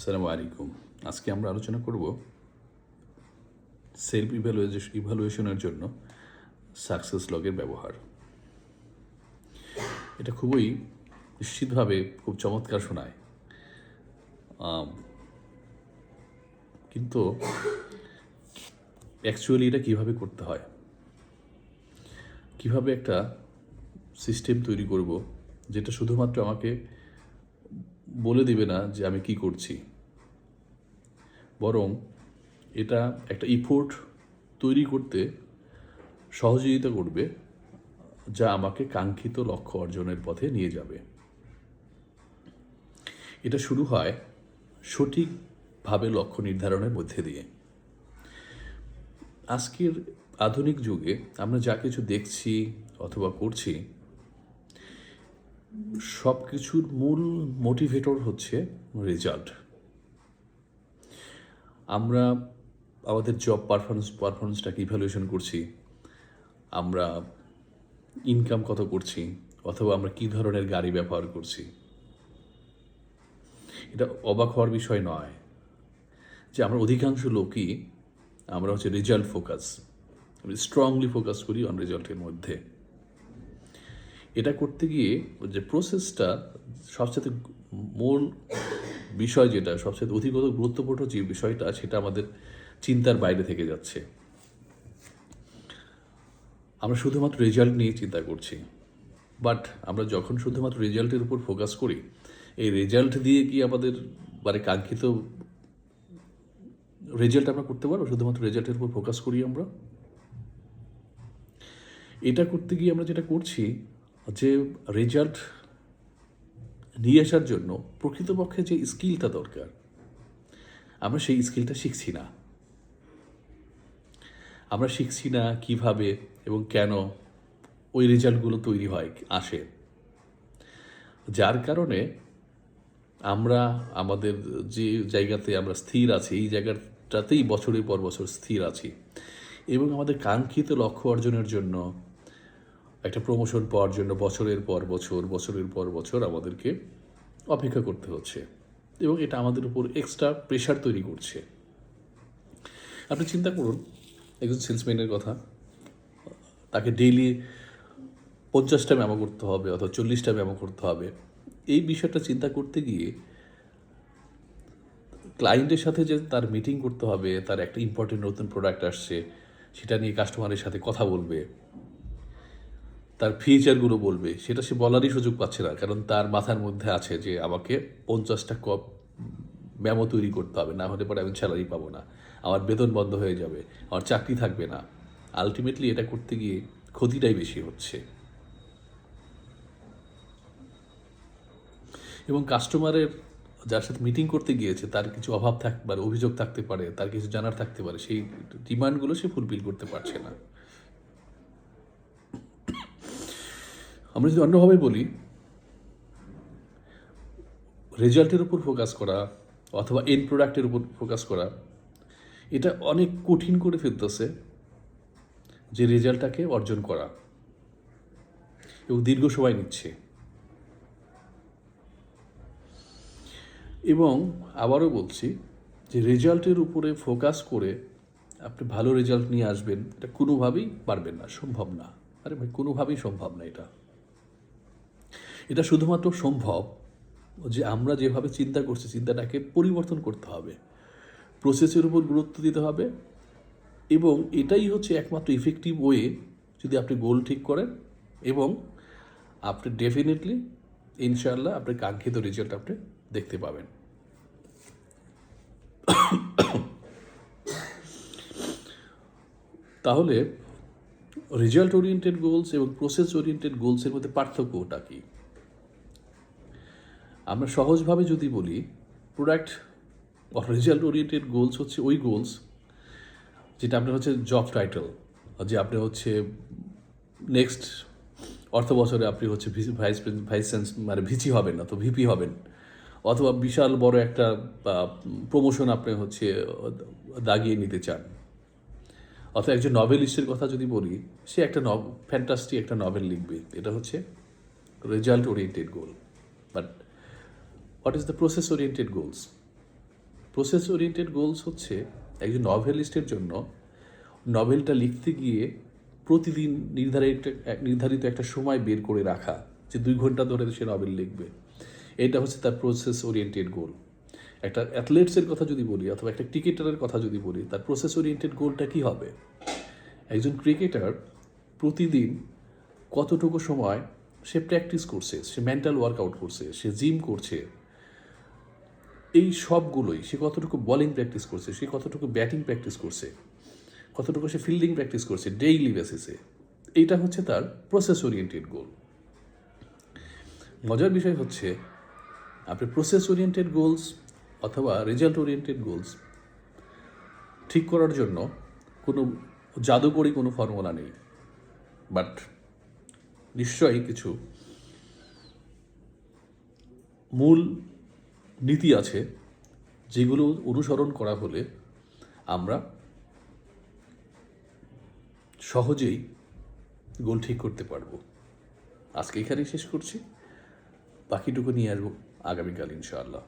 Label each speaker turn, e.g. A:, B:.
A: আসসালামু আলাইকুম। আজকে আমরা আলোচনা করব সেলফ ইভ্যালুয়েশনের জন্য সাকসেস লগের ব্যবহার। এটা খুবই নিশ্চিতভাবে খুব চমৎকার শোনায়, কিন্তু অ্যাকচুয়ালি এটা কীভাবে করতে হয়, কিভাবে একটা সিস্টেম তৈরি করব যেটা শুধুমাত্র আমাকে বলে দিবে না যে আমি কি করছি, বরং এটা একটা ইফোর্ট তৈরি করতে সহযোগিতা করবে, যা আমাকে কাঙ্ক্ষিত লক্ষ্য অর্জনের পথে নিয়ে যাবে। এটা শুরু হয় সঠিকভাবে লক্ষ্য নির্ধারণের মধ্যে দিয়ে। আজকের আধুনিক যুগে আমরা যা কিছু দেখছি অথবা করছি, সব কিছুর মূল মোটিভেটর হচ্ছে রেজাল্ট। আমরা আমাদের জব পারফরমেন্সটাকে ইভ্যালুয়েশন করছি, আমরা ইনকাম কত করছি, অথবা আমরা কী ধরনের গাড়ি ব্যবহার করছি। এটা অবাক হওয়ার বিষয় নয় যে আমরা অধিকাংশ লোকই আমরা হচ্ছে রেজাল্ট ফোকাস, আমি স্ট্রংলি ফোকাস করি অন রেজাল্টের মধ্যে। এটা করতে গিয়ে যে প্রসেসটা সবচেয়ে মূল বিষয়, যেটা সবচেয়ে অধিকতর গুরুত্বপূর্ণ যে বিষয়টা, সেটা আমাদের চিন্তার বাইরে থেকে যাচ্ছে। আমরা শুধুমাত্র রেজাল্ট নিয়ে চিন্তা করছি, বাট আমরা যখন শুধুমাত্র রেজাল্টের উপর ফোকাস করি, এই রেজাল্ট দিয়ে কি আমাদের কাঙ্ক্ষিত রেজাল্ট আমরা করতে পারবো? শুধুমাত্র রেজাল্টের উপর ফোকাস করি আমরা। এটা করতে গিয়ে আমরা যেটা করছি, যে রেজাল্ট নিয়ে আসার জন্য প্রকৃতপক্ষে যে স্কিলটা দরকার, আমরা সেই স্কিলটা শিখছি না। আমরা শিখছি না কিভাবে এবং কেন ওই রেজাল্টগুলো তৈরি হয়, আসে, যার কারণে আমরা আমাদের যে জায়গাতে আমরা স্থির আছি, এই জায়গাটাতেই বছরের পর বছর স্থির আছি, এবং আমাদের কাঙ্ক্ষিত লক্ষ্য অর্জনের জন্য, একটা প্রমোশন পাওয়ার জন্য বছরের পর বছর আমাদেরকে অপেক্ষা করতে হচ্ছে, এবং এটা আমাদের উপর এক্সট্রা প্রেশার তৈরি করছে। আপনি চিন্তা করুন একজন সেলসম্যানের কথা, তাকে ডেইলি 50টা মেমো করতে হবে অথবা 40টা মেমো করতে হবে। এই বিষয়টা চিন্তা করতে গিয়ে ক্লায়েন্টের সাথে যে তার মিটিং করতে হবে, তার একটা ইম্পর্টেন্ট নতুন প্রোডাক্ট আসছে, সেটা নিয়ে কাস্টমারের সাথে কথা বলবে, তার ফিচারগুলো বলবে, সেটা সে বলারই সুযোগ পাচ্ছে না, কারণ তার মাথার মধ্যে আছে যে আমাকে 50টা মেমো তৈরি করতে হবে, না হলে পরে আমি স্যালারি পাবো না, আমার বেতন বন্ধ হয়ে যাবে, আমার চাকরি থাকবে না। আলটিমেটলি এটা করতে গিয়ে ক্ষতিটাই বেশি হচ্ছে, এবং কাস্টমারের যার সাথে মিটিং করতে গিয়েছে তার কিছু অভাব থাকতে পারে, অভিযোগ থাকতে পারে, তার কিছু জানার থাকতে পারে, সেই ডিমান্ডগুলো সে ফুলফিল করতে পারছে না। আমরা যদি অন্যভাবে বলি, রেজাল্টের উপর ফোকাস করা অথবা এন্ড প্রোডাক্টের উপর ফোকাস করা, এটা অনেক কঠিন করে ফেলতেছে যে রেজাল্টটাকে অর্জন করা, এবং দীর্ঘ সময় নিচ্ছে। এবং আবারও বলছি যে রেজাল্টের উপরে ফোকাস করে আপনি ভালো রেজাল্ট নিয়ে আসবেন, এটা কোনোভাবেই পারবেন না, সম্ভব না। আরে ভাই, কোনোভাবেই সম্ভব না। এটা শুধুমাত্র সম্ভব যে আমরা যেভাবে চিন্তা করছি, চিন্তাটাকে পরিবর্তন করতে হবে, প্রসেসের উপর গুরুত্ব দিতে হবে, এবং এটাই হচ্ছে একমাত্র ইফেক্টিভ ওয়ে যদি আপনি গোল ঠিক করেন, এবং আপনি ডেফিনেটলি ইনশাআল্লাহ আপনার কাঙ্ক্ষিত রেজাল্ট আপনি দেখতে পাবেন। তাহলে রেজাল্ট ওরিয়েন্টেড গোলস এবং প্রসেস ওরিয়েন্টেড গোলসের মধ্যে পার্থক্যটা কি? আমরা সহজভাবে যদি বলি, প্রোডাক্ট রেজাল্ট ওরিয়েন্টেড গোলস হচ্ছে ওই গোলস যেটা আপনার হচ্ছে জব টাইটেল, যে আপনি হচ্ছে নেক্সট অর্থ বছরে আপনি হচ্ছে ভিসি হবেন না তো ভিপি হবেন, অথবা বিশাল বড় একটা প্রমোশন আপনি হচ্ছে দাগিয়ে নিতে চান, অথবা একজন নভেলিস্টের কথা যদি বলি, সে একটা ফ্যান্টাস্টিক একটা নভেল লিখবে, এটা হচ্ছে result oriented goal. But what is the process oriented goals? Process oriented goals হচ্ছে একজন নভেলিস্টের জন্য নভেলটা লিখতে গিয়ে প্রতিদিন নির্ধারিত একটা সময় বের করে রাখা, যে 2 ঘন্টা ধরে সে নভেল লিখবে। এটা হচ্ছে তার প্রসেস ওরিয়েন্টেড গোল। একটা অ্যাথলেটসের কথা যদি বলি অথবা একটা ক্রিকেটারের কথা যদি বলি, তার প্রসেস ওরিয়েন্টেড গোলটা কী হবে? একজন ক্রিকেটার প্রতিদিন কতটুকু সময় সে প্র্যাকটিস করছে, সে মেন্টাল ওয়ার্কআউট করছে, সে জিম করছে, এই সবগুলোই, সে কতটুকু বলিং প্র্যাকটিস করছে, সে কতটুকু ব্যাটিং প্র্যাকটিস করছে, কতটুকু সে ফিল্ডিং প্র্যাকটিস করছে ডেইলি বেসিসে, এইটা হচ্ছে তার প্রসেস ওরিয়েন্টেড গোল। মজার বিষয় হচ্ছে আপনি প্রসেস ওরিয়েন্টেড গোলস অথবা রেজাল্ট ওরিয়েন্টেড গোলস ঠিক করার জন্য কোনো জাদুকরী কোনো ফর্মুলা নেই, বাট নিশ্চয়ই কিছু মূল নীতি আছে যেগুলো অনুসরণ করা হলে আমরা সহজেই গোল ঠিক করতে পারবো। আজকে এখানেই শেষ করছি, বাকিটুকু নিয়ে আসবো আগামীকাল ইনশাআল্লাহ।